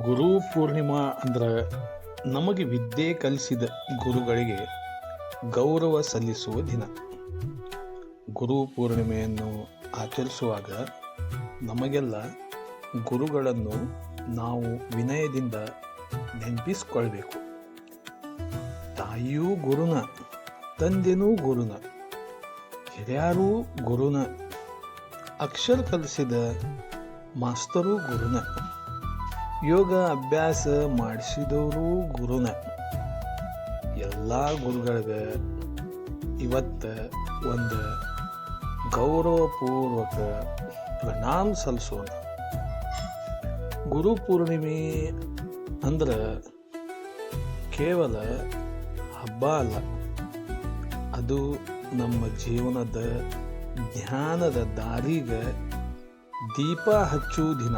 ಗುರು ಪೂರ್ಣಿಮಾ ಅಂದ್ರೆ ನಮಗೆ ವಿದ್ಯೆ ಕಲಿಸಿದ ಗುರುಗಳಿಗೆ ಗೌರವ ಸಲ್ಲಿಸುವ ದಿನ. ಗುರು ಪೂರ್ಣಿಮೆಯನ್ನು ಆಚರಿಸುವಾಗ ನಮಗೆಲ್ಲ ಗುರುಗಳನ್ನು ನಾವು ವಿನಯದಿಂದ ನೆನಪಿಸಿಕೊಳ್ಬೇಕು. ತಾಯಿಯೂ ಗುರುನ, ತಂದೆನೂ ಗುರುನ, ಹಿರಿಯರೂ ಗುರುನ, ಅಕ್ಷರ ಕಲಿಸಿದ ಮಾಸ್ತರೂ ಗುರುನ, ಯೋಗ ಅಭ್ಯಾಸ ಮಾಡಿಸಿದವರು ಗುರುನ. ಎಲ್ಲ ಗುರುಗಳಿಗೆ ಇವತ್ತು ಒಂದು ಗೌರವಪೂರ್ವಕ ಪ್ರಣಾಮ ಸಲ್ಲಿಸೋಣ. ಗುರು ಪೂರ್ಣಿಮೆ ಅಂದ್ರೆ ಕೇವಲ ಹಬ್ಬ ಅಲ್ಲ, ಅದು ನಮ್ಮ ಜೀವನದ ಜ್ಞಾನದ ದಾರಿಗೆ ದೀಪ ಹಚ್ಚುವ ದಿನ.